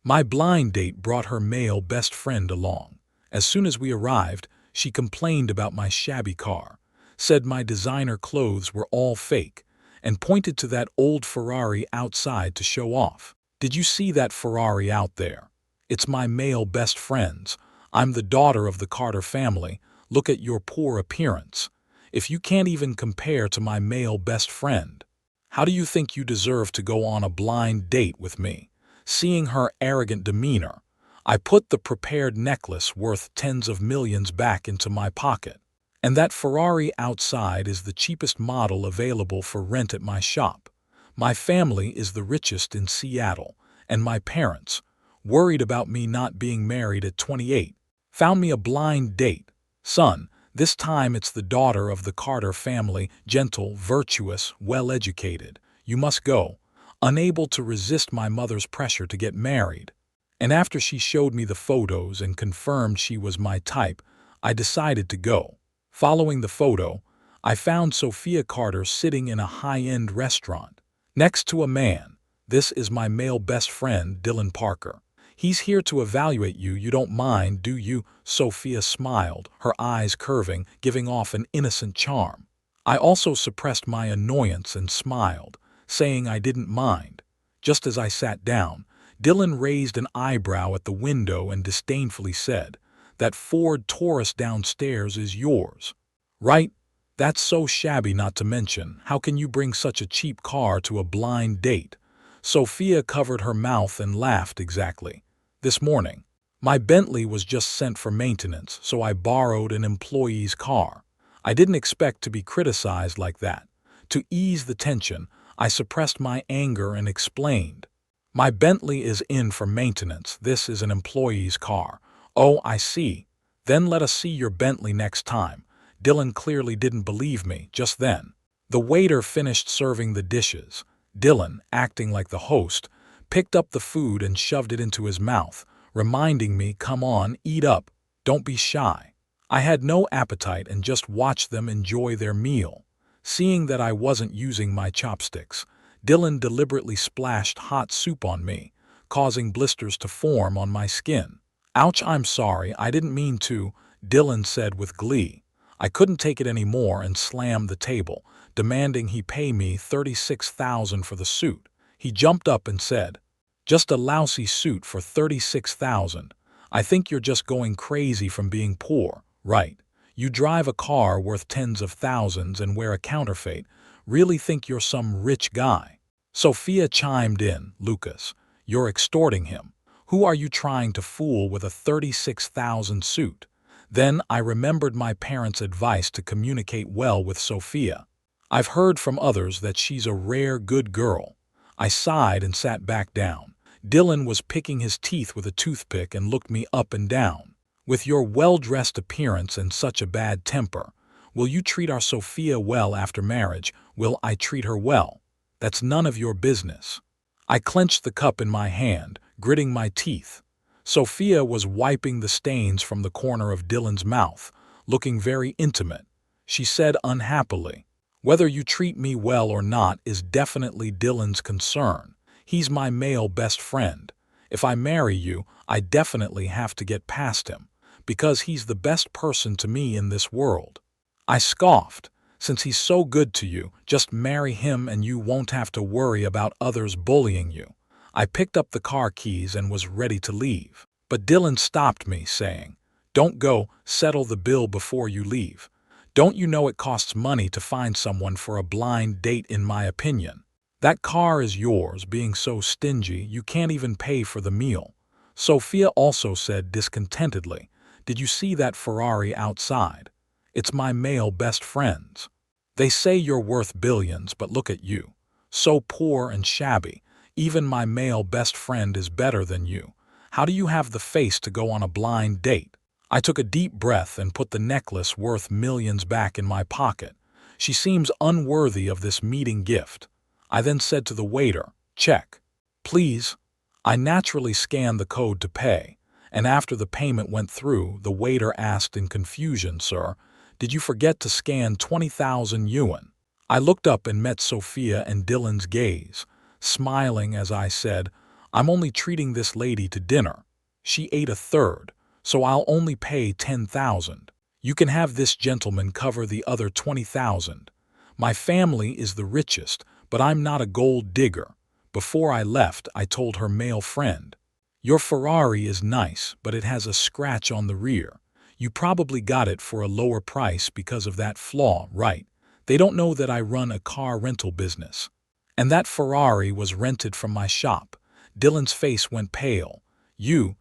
My blind date brought her male best friend along. As soon as we arrived, she complained about my shabby car, said my designer clothes were all fake, and pointed to that old Ferrari outside to show off. "Did you see that Ferrari out there? It's my male best friend's. I'm the daughter of the Carter family. Look at your poor appearance. If you can't even compare to my male best friend, how do you think you deserve to go on a blind date with me?" Seeing her arrogant demeanor, I put the prepared necklace worth tens of millions back into my pocket. "And that Ferrari outside is the cheapest model available for rent at my shop. My family is the richest in Seattle, and my parents, worried about me not being married at 28, found me a blind date. Son, this time it's the daughter of the Carter family, gentle, virtuous, well-educated. You must go." Unable to resist my mother's pressure to get married, and after she showed me the photos and confirmed she was my type, I decided to go. Following the photo, I found Sophia Carter sitting in a high-end restaurant, next to a man. "This is my male best friend, Dylan Parker. He's here to evaluate you. You don't mind, do you?" Sophia smiled, her eyes curving, giving off an innocent charm. I also suppressed my annoyance and smiled, saying I didn't mind. Just as I sat down, Dylan raised an eyebrow at the window and disdainfully said, "That Ford Taurus downstairs is yours, right? That's so shabby, not to mention, how can you bring such a cheap car to a blind date?" Sophia covered her mouth and laughed. "Exactly. This morning, my Bentley was just sent for maintenance, so I borrowed an employee's car. I didn't expect to be criticized like that." To ease the tension, I suppressed my anger and explained, "My Bentley is in for maintenance. This is an employee's car." "Oh, I see. Then let us see your Bentley next time." Dylan clearly didn't believe me just then. The waiter finished serving the dishes. Dylan, acting like the host, picked up the food and shoved it into his mouth, reminding me, "Come on, eat up. Don't be shy." I had no appetite and just watched them enjoy their meal. Seeing that I wasn't using my chopsticks, Dylan deliberately splashed hot soup on me, causing blisters to form on my skin. "Ouch, I'm sorry, I didn't mean to," Dylan said with glee. I couldn't take it anymore and slammed the table, demanding he pay me $36,000 for the suit. He jumped up and said, "Just a lousy suit for $36,000. I think you're just going crazy from being poor, right? You drive a car worth tens of thousands and wear a counterfeit. Really think you're some rich guy?" Sophia chimed in, "Lucas, you're extorting him. Who are you trying to fool with a $36,000 suit?" Then I remembered my parents' advice to communicate well with Sophia. I've heard from others that she's a rare good girl. I sighed and sat back down. Dylan was picking his teeth with a toothpick and looked me up and down. "With your well-dressed appearance and such a bad temper, will you treat our Sophia well after marriage? Will I treat her well? That's none of your business." I clenched the cup in my hand, gritting my teeth. Sophia was wiping the stains from the corner of Dylan's mouth, looking very intimate. She said unhappily, "Whether you treat me well or not is definitely Dylan's concern. He's my male best friend. If I marry you, I definitely have to get past him, because he's the best person to me in this world." I scoffed. "Since he's so good to you, just marry him and you won't have to worry about others bullying you." I picked up the car keys and was ready to leave. But Dylan stopped me, saying, "Don't go, settle the bill before you leave. Don't you know it costs money to find someone for a blind date, in my opinion? That car is yours. Being so stingy, you can't even pay for the meal." Sophia also said discontentedly, "Did you see that Ferrari outside? It's my male best friend's. They say you're worth billions, but look at you. So poor and shabby. Even my male best friend is better than you. How do you have the face to go on a blind date?" I took a deep breath and put the necklace worth millions back in my pocket. She seems unworthy of this meeting gift. I then said to the waiter, "Check, please." I naturally scanned the code to pay, and after the payment went through, the waiter asked in confusion, "Sir, did you forget to scan 20,000 yuan?" I looked up and met Sophia and Dylan's gaze, smiling as I said, I'm only treating this lady to dinner. She ate a third, so I'll only pay 10,000. You can have this gentleman cover the other 20,000. My family is the richest, but I'm not a gold digger. Before I left, I told her male friend, "Your Ferrari is nice, but it has a scratch on the rear. You probably got it for a lower price because of that flaw, right? They don't know that I run a car rental business." And that Ferrari was rented from my shop. Dylan's face went pale. You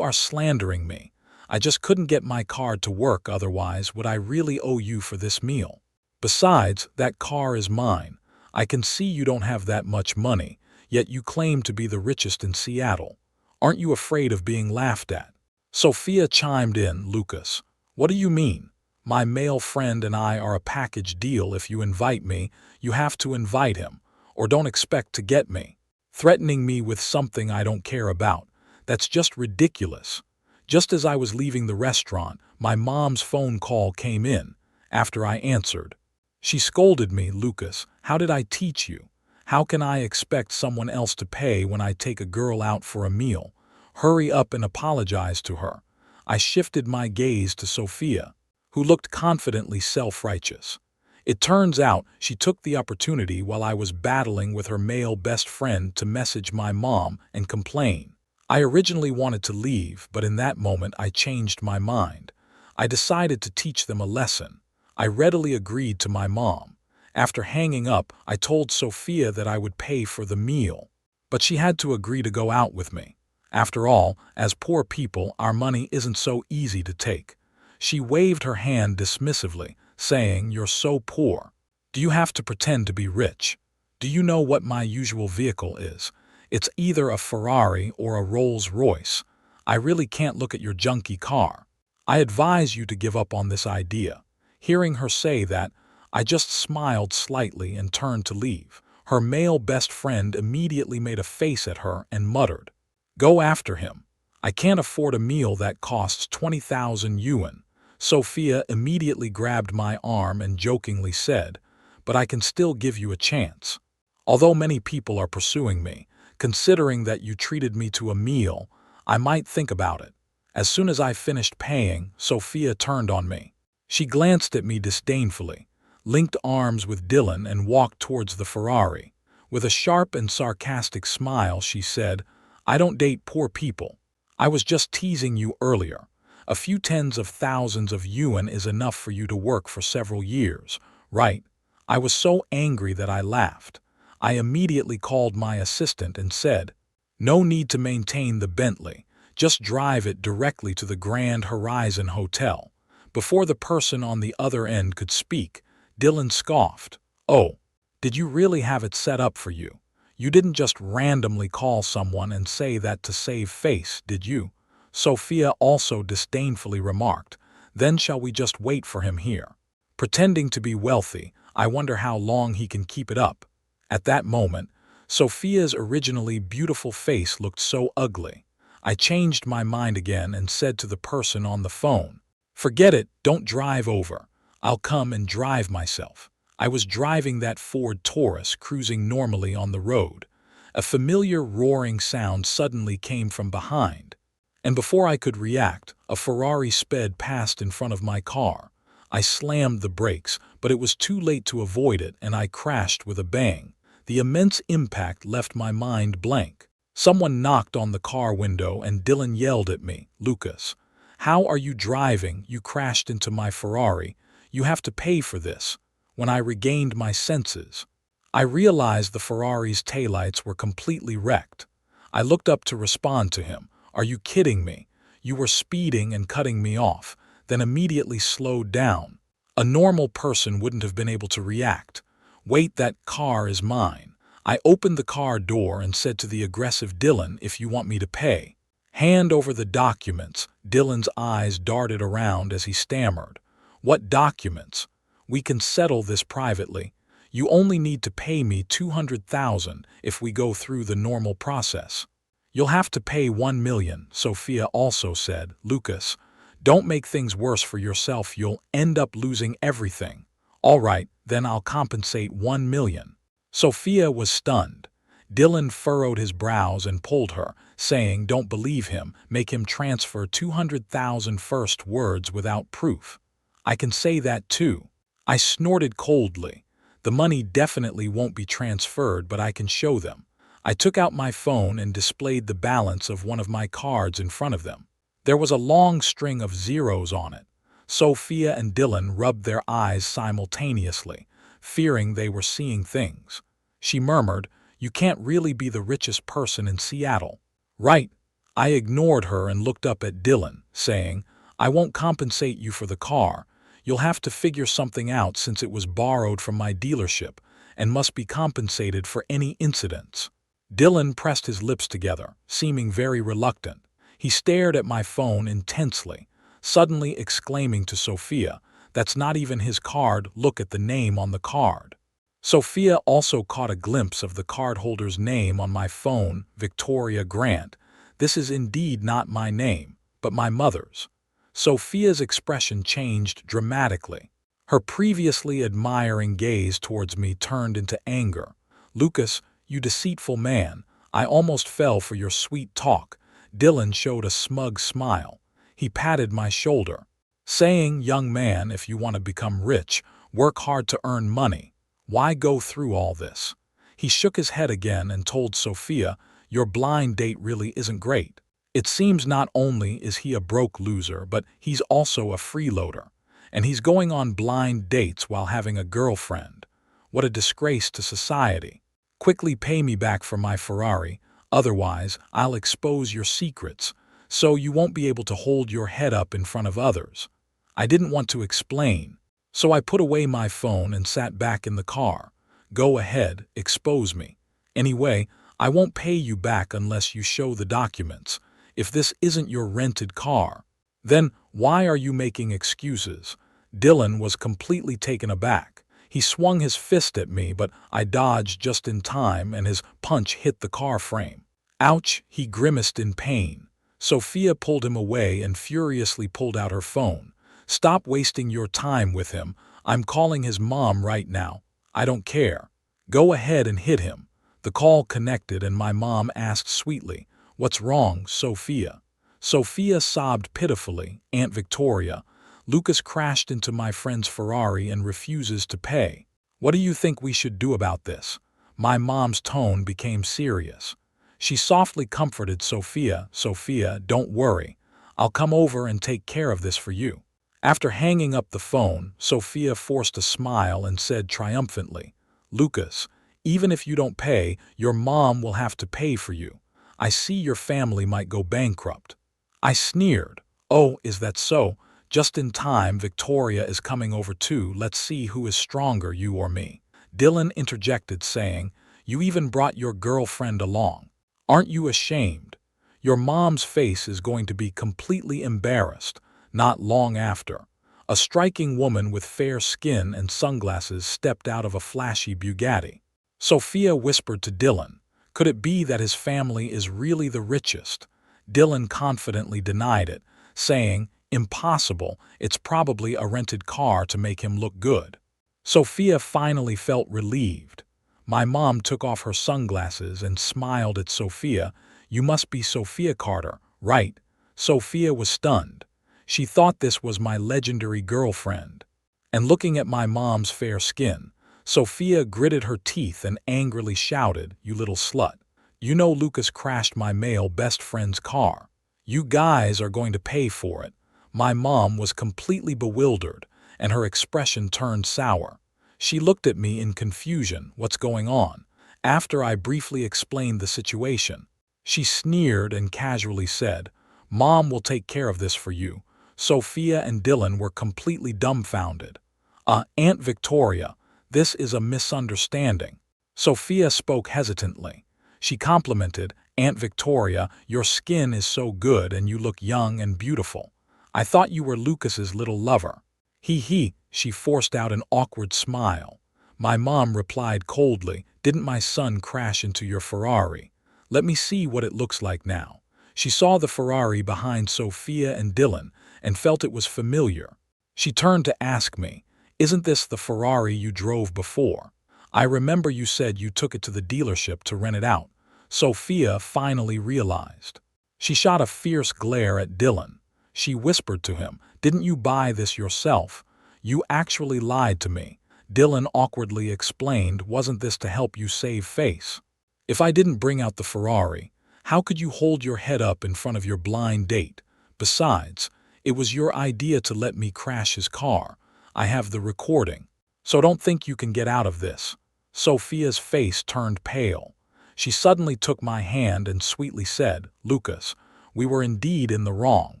are slandering me. I just couldn't get my car to work, otherwise would I really owe you for this meal? Besides, that car is mine. I can see you don't have that much money, yet you claim to be the richest in Seattle. Aren't you afraid of being laughed at? Sophia chimed in, "Lucas, what do you mean? My male friend and I are a package deal. If you invite me, you have to invite him, or don't expect to get me. Threatening me with something I don't care about. That's just ridiculous." Just as I was leaving the restaurant, my mom's phone call came in. After I answered, she scolded me, "Lucas, how did I teach you? How can I expect someone else to pay when I take a girl out for a meal? Hurry up and apologize to her." I shifted my gaze to Sophia, who looked confidently self-righteous. It turns out she took the opportunity while I was battling with her male best friend to message my mom and complain. I originally wanted to leave, but in that moment I changed my mind. I decided to teach them a lesson. I readily agreed to my mom. After hanging up, I told Sophia that I would pay for the meal, but she had to agree to go out with me. After all, as poor people, our money isn't so easy to take. She waved her hand dismissively, saying, "You're so poor. Do you have to pretend to be rich? Do you know what my usual vehicle is? It's either a Ferrari or a Rolls-Royce. I really can't look at your junky car. I advise you to give up on this idea." Hearing her say that, I just smiled slightly and turned to leave. Her male best friend immediately made a face at her and muttered, "Go after him. I can't afford a meal that costs 20,000 yuan. Sophia immediately grabbed my arm and jokingly said, "But I can still give you a chance. Although many people are pursuing me, considering that you treated me to a meal, I might think about it." As soon as I finished paying, Sophia turned on me. She glanced at me disdainfully, linked arms with Dylan, and walked towards the Ferrari. With a sharp and sarcastic smile, she said, "I don't date poor people. I was just teasing you earlier. A few tens of thousands of yuan is enough for you to work for several years, right?" I was so angry that I laughed. I immediately called my assistant and said, "No need to maintain the Bentley. Just drive it directly to the Grand Horizon Hotel." Before the person on the other end could speak, Dylan scoffed, "Oh, did you really have it set up for you? You didn't just randomly call someone and say that to save face, did you?" Sophia also disdainfully remarked, "Then shall we just wait for him here? Pretending to be wealthy, I wonder how long he can keep it up." At that moment, Sophia's originally beautiful face looked so ugly. I changed my mind again and said to the person on the phone, "Forget it, don't drive over. I'll come and drive myself." I was driving that Ford Taurus, cruising normally on the road. A familiar roaring sound suddenly came from behind, and before I could react, a Ferrari sped past in front of my car. I slammed the brakes, but it was too late to avoid it, and I crashed with a bang. The immense impact left my mind blank. Someone knocked on the car window and Dylan yelled at me, "Lucas, how are you driving? You crashed into my Ferrari. You have to pay for this." When I regained my senses, I realized the Ferrari's taillights were completely wrecked. I looked up to respond to him. "Are you kidding me? You were speeding and cutting me off, then immediately slowed down. A normal person wouldn't have been able to react. Wait, that car is mine." I opened the car door and said to the aggressive Dylan, "If you want me to pay, hand over the documents." Dylan's eyes darted around as he stammered, "What documents? We can settle this privately. You only need to pay me 200,000 if we go through the normal process." "You'll have to pay 1 million, Sophia also said. "Lucas, don't make things worse for yourself. You'll end up losing everything." "All right, then I'll compensate 1 million. Sophia was stunned. Dylan furrowed his brows and pulled her, saying, "Don't believe him, make him transfer 200,000 first words without proof." "I can say that too." I snorted coldly. "The money definitely won't be transferred, but I can show them." I took out my phone and displayed the balance of one of my cards in front of them. There was a long string of zeros on it. Sophia and Dylan rubbed their eyes simultaneously, fearing they were seeing things. She murmured, "You can't really be the richest person in Seattle." "Right." I ignored her and looked up at Dylan, saying, "I won't compensate you for the car. You'll have to figure something out since it was borrowed from my dealership and must be compensated for any incidents." Dylan pressed his lips together, seeming very reluctant. He stared at my phone intensely, suddenly exclaiming to Sophia, "That's not even his card, look at the name on the card." Sophia also caught a glimpse of the cardholder's name on my phone, Victoria Grant. "This is indeed not my name, but my mother's." Sophia's expression changed dramatically. Her previously admiring gaze towards me turned into anger. "Lucas, you deceitful man, I almost fell for your sweet talk." Dylan showed a smug smile. He patted my shoulder, saying, "Young man, if you want to become rich, work hard to earn money. Why go through all this?" He shook his head again and told Sophia, "Your blind date really isn't great. It seems not only is he a broke loser, but he's also a freeloader. And he's going on blind dates while having a girlfriend. What a disgrace to society. Quickly pay me back for my Ferrari, otherwise I'll expose your secrets, so you won't be able to hold your head up in front of others." I didn't want to explain, so I put away my phone and sat back in the car. "Go ahead, expose me. Anyway, I won't pay you back unless you show the documents. If this isn't your rented car, then why are you making excuses?" Dylan was completely taken aback. He swung his fist at me, but I dodged just in time and his punch hit the car frame. "Ouch!" He grimaced in pain. Sophia pulled him away and furiously pulled out her phone. "Stop wasting your time with him. I'm calling his mom right now." "I don't care. Go ahead and hit him." The call connected and my mom asked sweetly, "What's wrong, Sophia?" Sophia sobbed pitifully, "Aunt Victoria, Lucas crashed into my friend's Ferrari and refuses to pay. What do you think we should do about this?" My mom's tone became serious. She softly comforted Sophia, "Sophia, don't worry. I'll come over and take care of this for you." After hanging up the phone, Sophia forced a smile and said triumphantly, "Lucas, even if you don't pay, your mom will have to pay for you. I see your family might go bankrupt." I sneered. "Oh, is that so? Just in time, Victoria is coming over too. Let's see who is stronger, you or me." Dylan interjected, saying, "You even brought your girlfriend along. Aren't you ashamed? Your mom's face is going to be completely embarrassed." Not long after, a striking woman with fair skin and sunglasses stepped out of a flashy Bugatti. Sophia whispered to Dylan, "Could it be that his family is really the richest?" Dylan confidently denied it, saying, "Impossible, it's probably a rented car to make him look good." Sophia finally felt relieved. My mom took off her sunglasses and smiled at Sophia. "You must be Sophia Carter, right?" Sophia was stunned. She thought this was my legendary girlfriend. And looking at my mom's fair skin, Sophia gritted her teeth and angrily shouted, "You little slut. You know Lucas crashed my male best friend's car. You guys are going to pay for it." My mom was completely bewildered, and her expression turned sour. She looked at me in confusion. "What's going on?" After I briefly explained the situation, she sneered and casually said, "Mom will take care of this for you." Sophia and Dylan were completely dumbfounded. Aunt Victoria, this is a misunderstanding." Sophia spoke hesitantly. She complimented, "Aunt Victoria, your skin is so good and you look young and beautiful. I thought you were Lucas's little lover." He, she forced out an awkward smile. My mom replied coldly, "Didn't my son crash into your Ferrari? Let me see what it looks like now." She saw the Ferrari behind Sophia and Dylan and felt it was familiar. She turned to ask me, "Isn't this the Ferrari you drove before?" I remember you said you took it to the dealership to rent it out. Sophia finally realized. She shot a fierce glare at Dylan. She whispered to him, "Didn't you buy this yourself? You actually lied to me." Dylan awkwardly explained, "Wasn't this to help you save face? If I didn't bring out the Ferrari, how could you hold your head up in front of your blind date? Besides, it was your idea to let me crash his car. I have the recording. So don't think you can get out of this." Sophia's face turned pale. She suddenly took my hand and sweetly said, "Lucas, we were indeed in the wrong.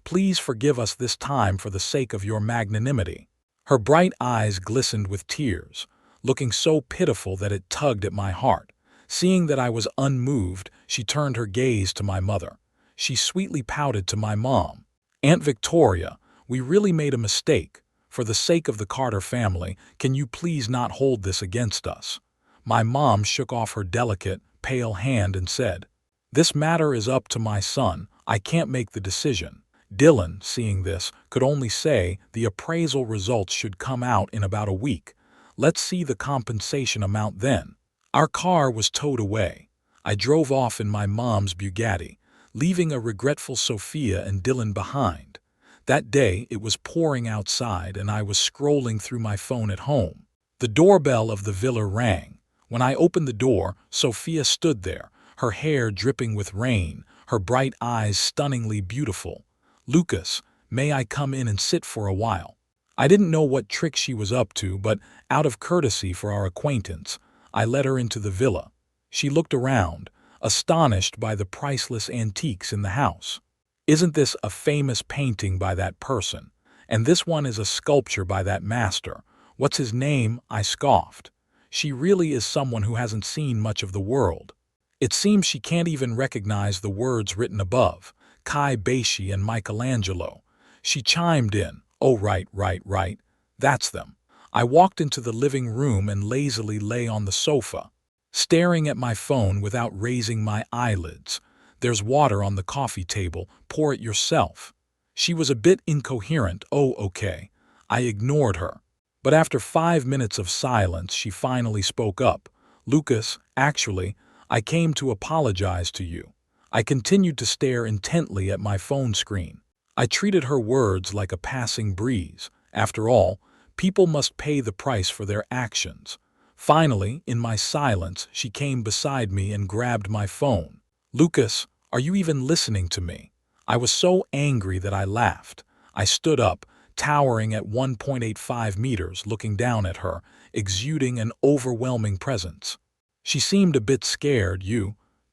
Please forgive us this time for the sake of your magnanimity." Her bright eyes glistened with tears, looking so pitiful that it tugged at my heart. Seeing that I was unmoved, she turned her gaze to my mother. She sweetly pouted to my mom. "Aunt Victoria, we really made a mistake. For the sake of the Carter family, can you please not hold this against us?" My mom shook off her delicate, pale hand and said, "This matter is up to my son. I can't make the decision." Dylan, seeing this, could only say, "The appraisal results should come out in about a week. Let's see the compensation amount then." Our car was towed away. I drove off in my mom's Bugatti, leaving a regretful Sophia and Dylan behind. That day it was pouring outside and I was scrolling through my phone at home. The doorbell of the villa rang. When I opened the door, Sophia stood there, her hair dripping with rain, her bright eyes stunningly beautiful. "Lucas, may I come in and sit for a while?" I didn't know what trick she was up to, but out of courtesy for our acquaintance, I let her into the villa. She looked around, astonished by the priceless antiques in the house. "Isn't this a famous painting by that person? And this one is a sculpture by that master. What's his name?" I scoffed. She really is someone who hasn't seen much of the world. It seems she can't even recognize the words written above, Kai Beishi and Michelangelo. She chimed in, "Oh, right. That's them." I walked into the living room and lazily lay on the sofa, staring at my phone without raising my eyelids. "There's water on the coffee table. Pour it yourself." She was a bit incoherent. "Oh, okay." I ignored her. But after 5 minutes of silence, she finally spoke up. "Lucas, actually, I came to apologize to you." I continued to stare intently at my phone screen. I treated her words like a passing breeze. After all, people must pay the price for their actions. Finally, in my silence, she came beside me and grabbed my phone. "Lucas, are you even listening to me?" I was so angry that I laughed. I stood up, towering at 1.85 meters, looking down at her, exuding an overwhelming presence. She seemed a bit scared.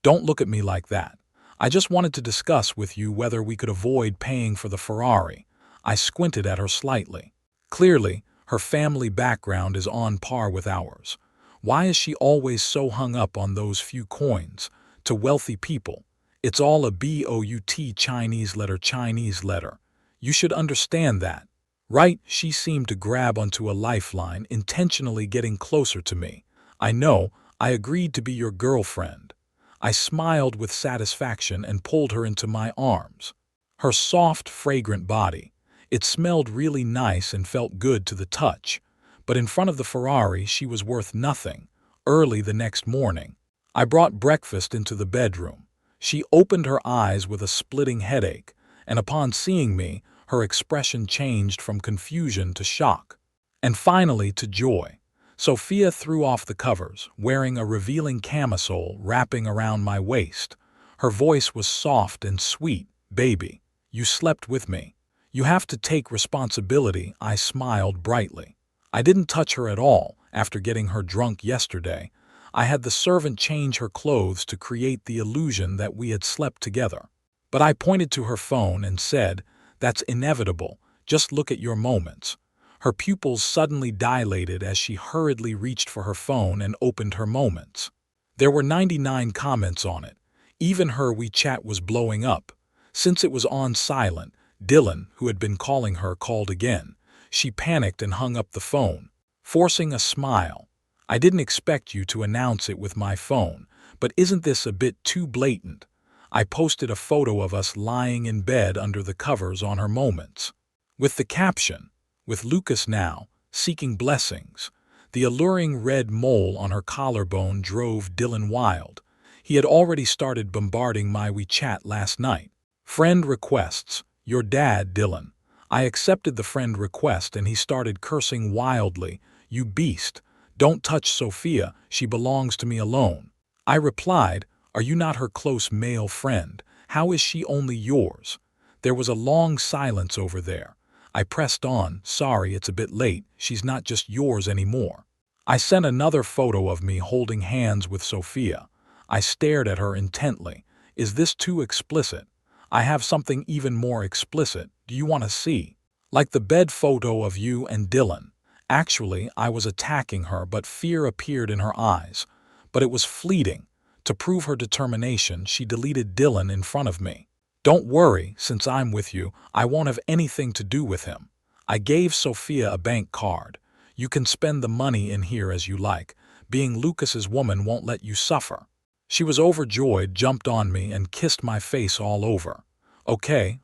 "Don't look at me like that. I just wanted to discuss with you whether we could avoid paying for the Ferrari." I squinted at her slightly. Clearly, her family background is on par with ours. Why is she always so hung up on those few coins? To wealthy people, it's all a BOUT Chinese letter. You should understand that. Right? She seemed to grab onto a lifeline, intentionally getting closer to me. "I know, I agreed to be your girlfriend." I smiled with satisfaction and pulled her into my arms. Her soft, fragrant body. It smelled really nice and felt good to the touch. But in front of the Ferrari, she was worth nothing. Early the next morning, I brought breakfast into the bedroom. She opened her eyes with a splitting headache, and upon seeing me, her expression changed from confusion to shock, and finally to joy. Sophia threw off the covers, wearing a revealing camisole wrapping around my waist. Her voice was soft and sweet. "Baby, you slept with me. You have to take responsibility." I smiled brightly. I didn't touch her at all after getting her drunk yesterday. I had the servant change her clothes to create the illusion that we had slept together. But I pointed to her phone and said, "That's inevitable. Just look at your moments." Her pupils suddenly dilated as she hurriedly reached for her phone and opened her moments. There were 99 comments on it. Even her WeChat was blowing up. Since it was on silent, Dylan, who had been calling her, called again. She panicked and hung up the phone, forcing a smile. "I didn't expect you to announce it with my phone, but isn't this a bit too blatant?" I posted a photo of us lying in bed under the covers on her moments, with the caption, "With Lucas now, seeking blessings." The alluring red mole on her collarbone drove Dylan wild. He had already started bombarding my WeChat last night. Friend requests. Your dad, Dylan. I accepted the friend request and he started cursing wildly. You beast. Don't touch Sophia, she belongs to me alone. I replied, are you not her close male friend? How is she only yours? There was a long silence over there. I pressed on, sorry it's a bit late, she's not just yours anymore. I sent another photo of me holding hands with Sophia. I stared at her intently. Is this too explicit? I have something even more explicit. Do you want to see? Like the bed photo of you and Dylan. Actually, I was attacking her, but fear appeared in her eyes. But it was fleeting. To prove her determination, she deleted Dylan in front of me. Don't worry, since I'm with you, I won't have anything to do with him. I gave Sophia a bank card. You can spend the money in here as you like. Being Lucas's woman won't let you suffer. She was overjoyed, jumped on me, and kissed my face all over. Okay,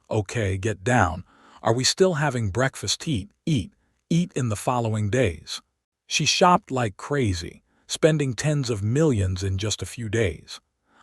get down. Are we still having breakfast? Eat in the following days. She shopped like crazy, spending tens of millions in just a few days.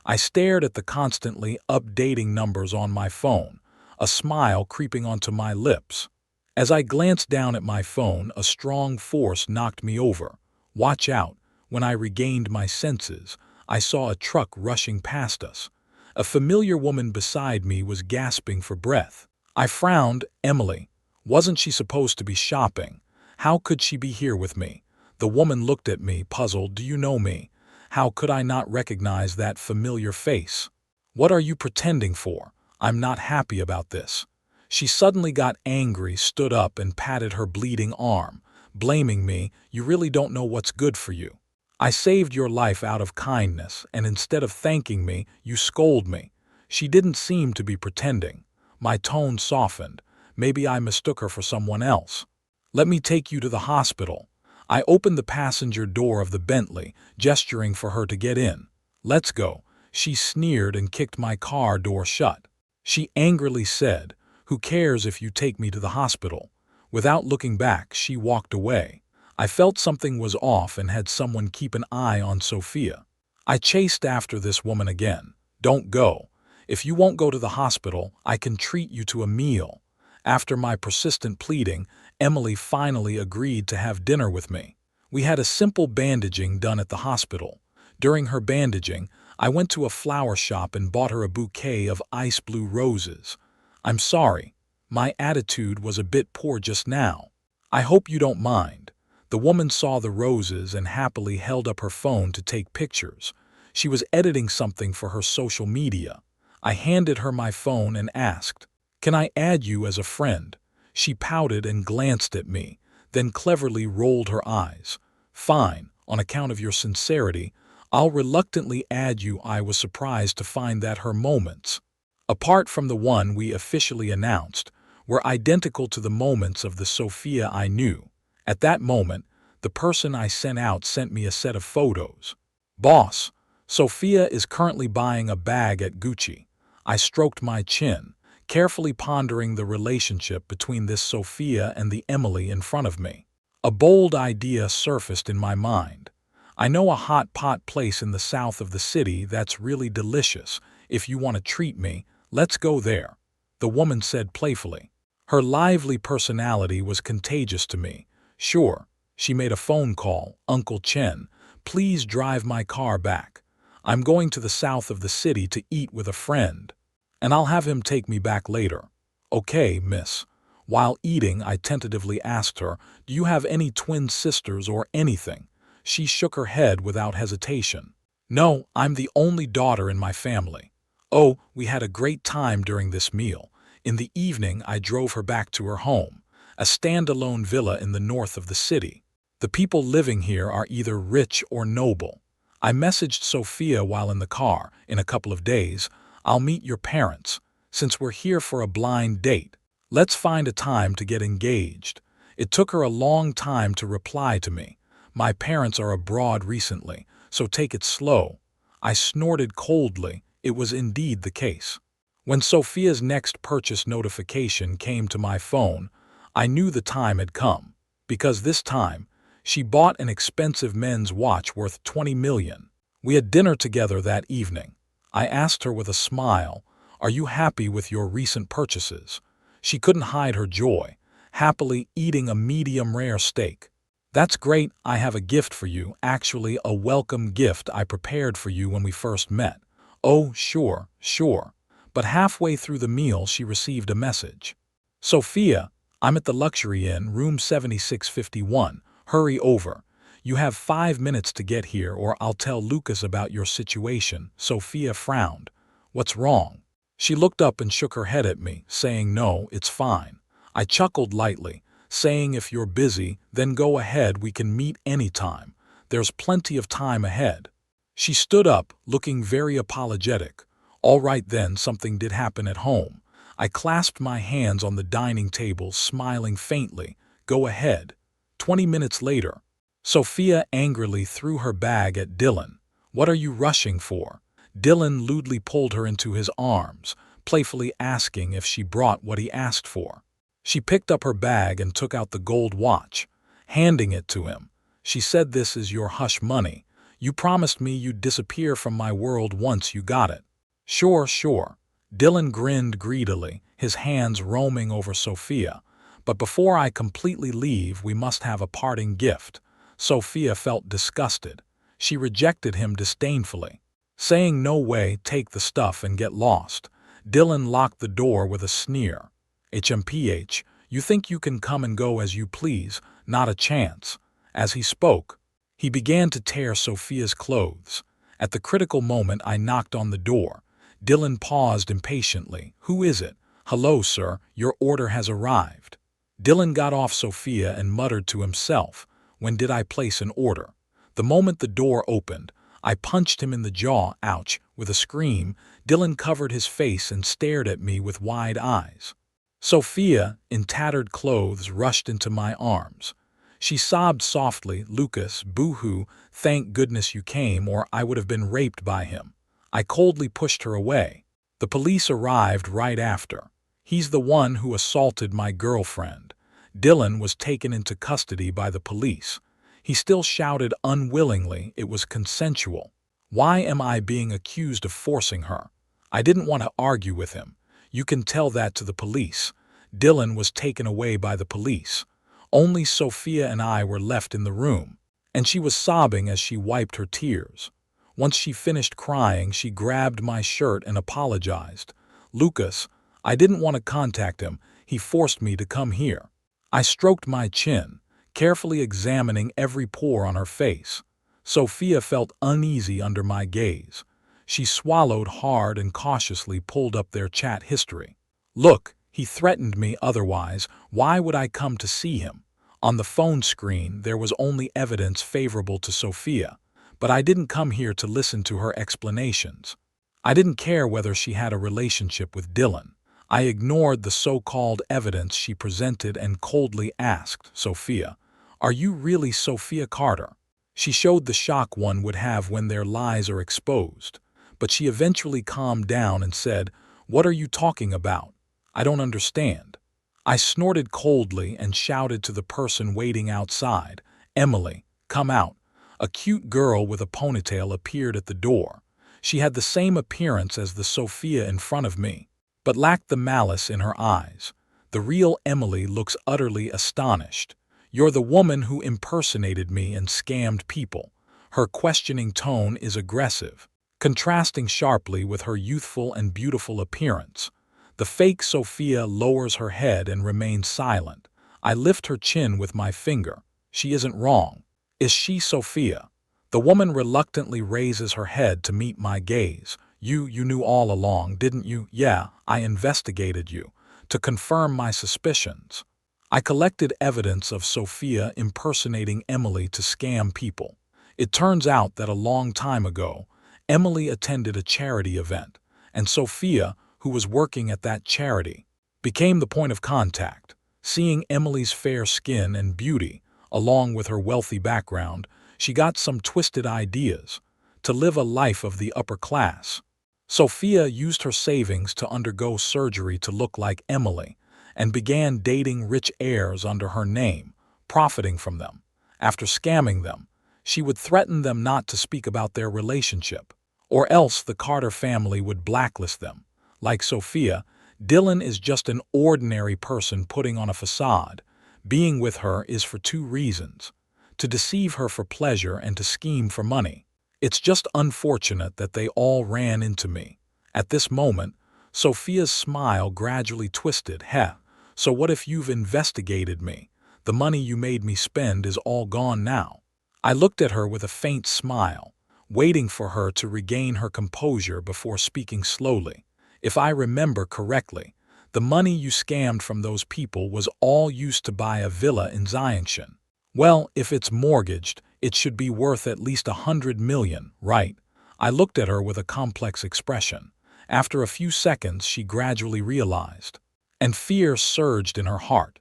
I stared at the constantly updating numbers on my phone, a smile creeping onto my lips. As I glanced down at my phone, a strong force knocked me over. Watch out. When I regained my senses, I saw a truck rushing past us. A familiar woman beside me was gasping for breath. I frowned. Emily. Wasn't she supposed to be shopping? How could she be here with me? The woman looked at me, puzzled. Do you know me? How could I not recognize that familiar face? What are you pretending for? I'm not happy about this. She suddenly got angry, stood up, and patted her bleeding arm, blaming me. You really don't know what's good for you. I saved your life out of kindness, and instead of thanking me, you scold me. She didn't seem to be pretending. My tone softened. Maybe I mistook her for someone else. Let me take you to the hospital. I opened the passenger door of the Bentley, gesturing for her to get in. Let's go. She sneered and kicked my car door shut. She angrily said, who cares if you take me to the hospital? Without looking back, she walked away. I felt something was off and had someone keep an eye on Sophia. I chased after this woman again. Don't go. If you won't go to the hospital, I can treat you to a meal. After my persistent pleading, Emily finally agreed to have dinner with me. We had a simple bandaging done at the hospital. During her bandaging, I went to a flower shop and bought her a bouquet of ice blue roses. I'm sorry. My attitude was a bit poor just now. I hope you don't mind. The woman saw the roses and happily held up her phone to take pictures. She was editing something for her social media. I handed her my phone and asked, can I add you as a friend? She pouted and glanced at me, then cleverly rolled her eyes. Fine, on account of your sincerity, I'll reluctantly add you. I was surprised to find that her moments, apart from the one we officially announced, were identical to the moments of the Sophia I knew. At that moment, the person I sent out sent me a set of photos. Boss, Sophia is currently buying a bag at Gucci. I stroked my chin, carefully pondering the relationship between this Sophia and the Emily in front of me. A bold idea surfaced in my mind. I know a hot pot place in the south of the city that's really delicious. If you want to treat me, let's go there, the woman said playfully. Her lively personality was contagious to me. Sure, she made a phone call. Uncle Chen, please drive my car back. I'm going to the south of the city to eat with a friend, and I'll have him take me back later. Okay, miss. While eating, I tentatively asked her, do you have any twin sisters or anything? She shook her head without hesitation. No, I'm the only daughter in my family. Oh, we had a great time during this meal. In the evening, I drove her back to her home, a standalone villa in the north of the city. The people living here are either rich or noble. I messaged Sophia while in the car. In a couple of days, I'll meet your parents. Since we're here for a blind date, let's find a time to get engaged. It took her a long time to reply to me. My parents are abroad recently, so take it slow. I snorted coldly. It was indeed the case. When Sophia's next purchase notification came to my phone, I knew the time had come, because this time, She bought an expensive men's watch worth 20 million. We had dinner together that evening. I asked her with a smile, "Are you happy with your recent purchases?" She couldn't hide her joy, happily eating a medium-rare steak. "That's great. I have a gift for you, actually a welcome gift I prepared for you when we first met." "Oh, sure, sure." But halfway through the meal she received a message. "Sophia, I'm at the Luxury Inn, room 7651. Hurry over. You have 5 minutes to get here or I'll tell Lucas about your situation." Sophia frowned. "What's wrong?" She looked up and shook her head at me, saying, "No, it's fine." I chuckled lightly, saying, "If you're busy, then go ahead, we can meet anytime. There's plenty of time ahead." She stood up, looking very apologetic. All right then, something did happen at home. I clasped my hands on the dining table, smiling faintly. "Go ahead." 20 minutes later, Sophia angrily threw her bag at Dylan. "What are you rushing for?" Dylan lewdly pulled her into his arms, playfully asking if she brought what he asked for. She picked up her bag and took out the gold watch, handing it to him. She said, "This is your hush money. You promised me you'd disappear from my world once you got it." "Sure, sure." Dylan grinned greedily, his hands roaming over Sophia. "But before I completely leave, we must have a parting gift." Sophia felt disgusted. She rejected him disdainfully, saying, "No way, take the stuff and get lost." Dylan locked the door with a sneer. "HMPH, you think you can come and go as you please? Not a chance." As he spoke, he began to tear Sophia's clothes. At the critical moment, I knocked on the door. Dylan paused impatiently. "Who is it?" "Hello, sir, your order has arrived." Dylan got off Sophia and muttered to himself, "When did I place an order?" The moment the door opened, I punched him in the jaw. Ouch! With a scream, Dylan covered his face and stared at me with wide eyes. Sophia, in tattered clothes, rushed into my arms. She sobbed softly, "Lucas, boo-hoo, thank goodness you came or I would have been raped by him." I coldly pushed her away. The police arrived right after. "He's the one who assaulted my girlfriend." Dylan was taken into custody by the police. He still shouted unwillingly it was consensual. Why am I being accused of forcing her? I didn't want to argue with him. You can tell that to the police. Dylan was taken away by the police. Only Sophia and I were left in the room, and she was sobbing as she wiped her tears. Once she finished crying, she grabbed my shirt and apologized. "Lucas, I didn't want to contact him. He forced me to come here." I stroked my chin, carefully examining every pore on her face. Sophia felt uneasy under my gaze. She swallowed hard and cautiously pulled up their chat history. "Look, he threatened me otherwise. Why would I come to see him?" On the phone screen, there was only evidence favorable to Sophia, but I didn't come here to listen to her explanations. I didn't care whether she had a relationship with Dylan. I ignored the so-called evidence she presented and coldly asked, "Sophia, are you really Sophia Carter?" She showed the shock one would have when their lies are exposed, but she eventually calmed down and said, "What are you talking about? I don't understand." I snorted coldly and shouted to the person waiting outside, "Emily, come out." A cute girl with a ponytail appeared at the door. She had the same appearance as the Sophia in front of me, but lacked the malice in her eyes. The real Emily looks utterly astonished. "You're the woman who impersonated me and scammed people." Her questioning tone is aggressive, contrasting sharply with her youthful and beautiful appearance. The fake Sophia lowers her head and remains silent. I lift her chin with my finger. She isn't wrong. Is she Sophia? The woman reluctantly raises her head to meet my gaze. You knew all along, didn't you?" "Yeah, I investigated you to confirm my suspicions." I collected evidence of Sophia impersonating Emily to scam people. It turns out that a long time ago, Emily attended a charity event, and Sophia, who was working at that charity, became the point of contact. Seeing Emily's fair skin and beauty, along with her wealthy background, she got some twisted ideas to live a life of the upper class. Sophia used her savings to undergo surgery to look like Emily and began dating rich heirs under her name, profiting from them. After scamming them, she would threaten them not to speak about their relationship, or else the Carter family would blacklist them. Like Sophia, Dylan is just an ordinary person putting on a facade. Being with her is for two reasons: to deceive her for pleasure and to scheme for money. It's just unfortunate that they all ran into me. At this moment, Sophia's smile gradually twisted. Heh, so what if you've investigated me? The money you made me spend is all gone now. I looked at her with a faint smile, waiting for her to regain her composure before speaking slowly. If I remember correctly, the money you scammed from those people was all used to buy a villa in Xiangshan. Well, if it's mortgaged, it should be worth at least 100 million, right? I looked at her with a complex expression. After a few seconds, she gradually realized, and fear surged in her heart.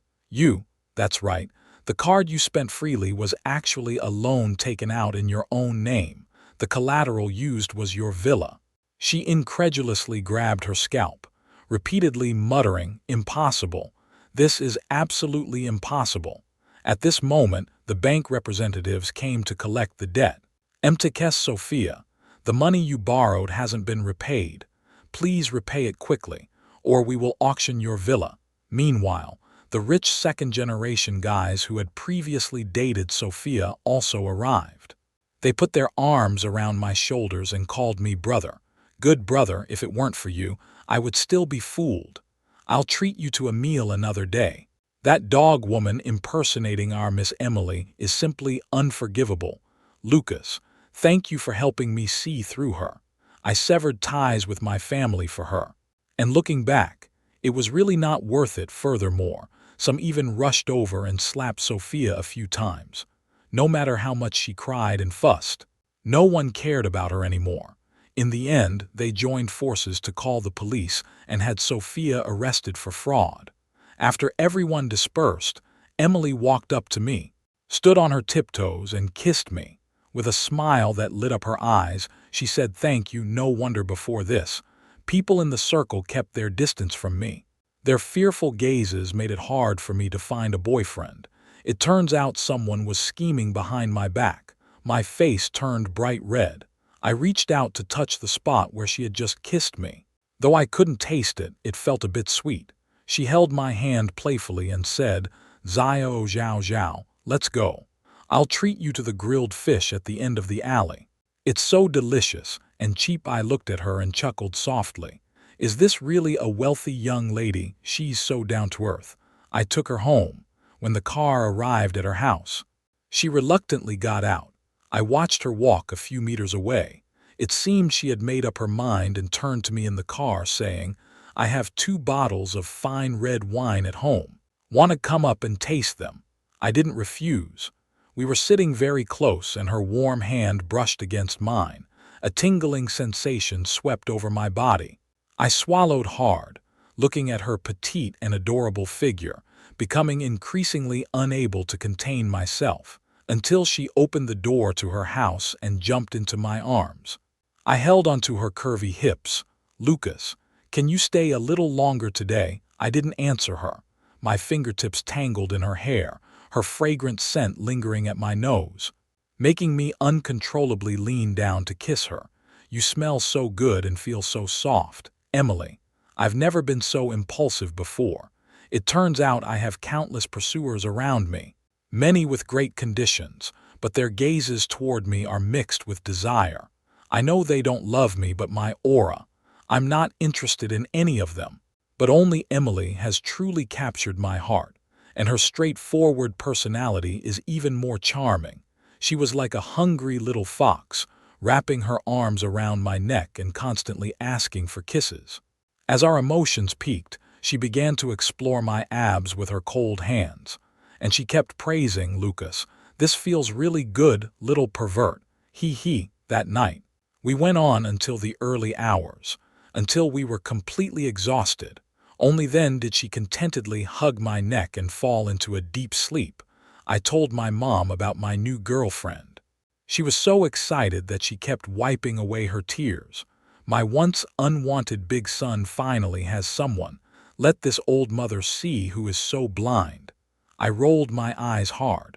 That's right. The card you spent freely was actually a loan taken out in your own name. The collateral used was your villa. She incredulously grabbed her scalp, repeatedly muttering, "Impossible. This is absolutely impossible." At this moment, the bank representatives came to collect the debt. Mtkes Sophia, the money you borrowed hasn't been repaid. Please repay it quickly, or we will auction your villa. Meanwhile, the rich second-generation guys who had previously dated Sophia also arrived. They put their arms around my shoulders and called me brother. Good brother, if it weren't for you, I would still be fooled. I'll treat you to a meal another day. That dog woman impersonating our Miss Emily is simply unforgivable. Lucas, thank you for helping me see through her. I severed ties with my family for her. And looking back, it was really not worth it. Furthermore, some even rushed over and slapped Sophia a few times. No matter how much she cried and fussed, no one cared about her anymore. In the end, they joined forces to call the police and had Sophia arrested for fraud. After everyone dispersed, Emily walked up to me, stood on her tiptoes, and kissed me. With a smile that lit up her eyes, she said, "Thank you." No wonder before this, people in the circle kept their distance from me. Their fearful gazes made it hard for me to find a boyfriend. It turns out someone was scheming behind my back. My face turned bright red. I reached out to touch the spot where she had just kissed me. Though I couldn't taste it, it felt a bit sweet. She held my hand playfully and said, "Xiao Zhao Zhao, let's go. I'll treat you to the grilled fish at the end of the alley. It's so delicious and cheap." I looked at her and chuckled softly. Is this really a wealthy young lady? She's so down to earth. I took her home. When the car arrived at her house, she reluctantly got out. I watched her walk a few meters away. It seemed she had made up her mind and turned to me in the car saying, "I have 2 bottles of fine red wine at home. Want to come up and taste them?" I didn't refuse. We were sitting very close and her warm hand brushed against mine. A tingling sensation swept over my body. I swallowed hard, looking at her petite and adorable figure, becoming increasingly unable to contain myself, until she opened the door to her house and jumped into my arms. I held onto her curvy hips. "Lucas, can you stay a little longer today?" I didn't answer her. My fingertips tangled in her hair, her fragrant scent lingering at my nose, making me uncontrollably lean down to kiss her. "You smell so good and feel so soft, Emily. I've never been so impulsive before. It turns out I have countless pursuers around me, many with great conditions, but their gazes toward me are mixed with desire. I know they don't love me, but my aura. I'm not interested in any of them. But only Emily has truly captured my heart, and her straightforward personality is even more charming. She was like a hungry little fox, wrapping her arms around my neck and constantly asking for kisses. As our emotions peaked, she began to explore my abs with her cold hands, and she kept praising, "Lucas, this feels really good, little pervert. He." That night, we went on until the early hours, until we were completely exhausted. Only then did she contentedly hug my neck and fall into a deep sleep. I told my mom about my new girlfriend. She was so excited that she kept wiping away her tears. My once unwanted big son finally has someone. Let this old mother see who is so blind. I rolled my eyes hard.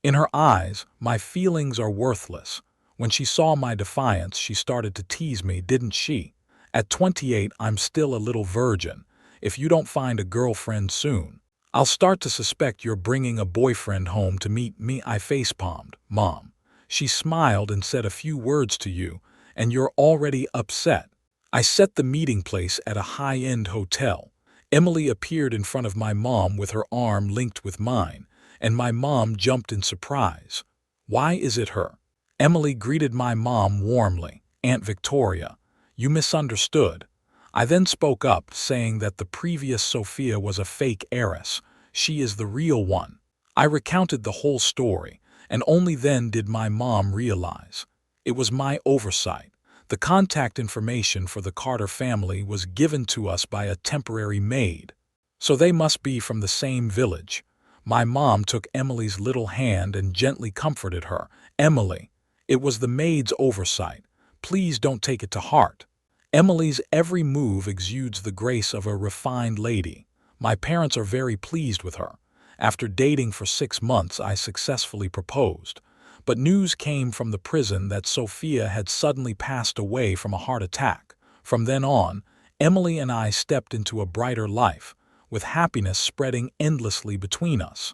In her eyes, my feelings are worthless. When she saw my defiance, she started to tease me, didn't she? At 28, I'm still a little virgin. If you don't find a girlfriend soon, I'll start to suspect you're bringing a boyfriend home to meet me. I facepalmed. Mom. She smiled and said a few words to you, and you're already upset. I set the meeting place at a high-end hotel. Emily appeared in front of my mom with her arm linked with mine, and my mom jumped in surprise. Why is it her? Emily greeted my mom warmly. Aunt Victoria, you misunderstood. I then spoke up, saying that the previous Sophia was a fake heiress. She is the real one. I recounted the whole story, and only then did my mom realize. It was my oversight. The contact information for the Carter family was given to us by a temporary maid. So they must be from the same village. My mom took Emily's little hand and gently comforted her. Emily, it was the maid's oversight. Please don't take it to heart. Emily's every move exudes the grace of a refined lady. My parents are very pleased with her. After dating for 6 months, I successfully proposed. But news came from the prison that Sophia had suddenly passed away from a heart attack. From then on, Emily and I stepped into a brighter life, with happiness spreading endlessly between us.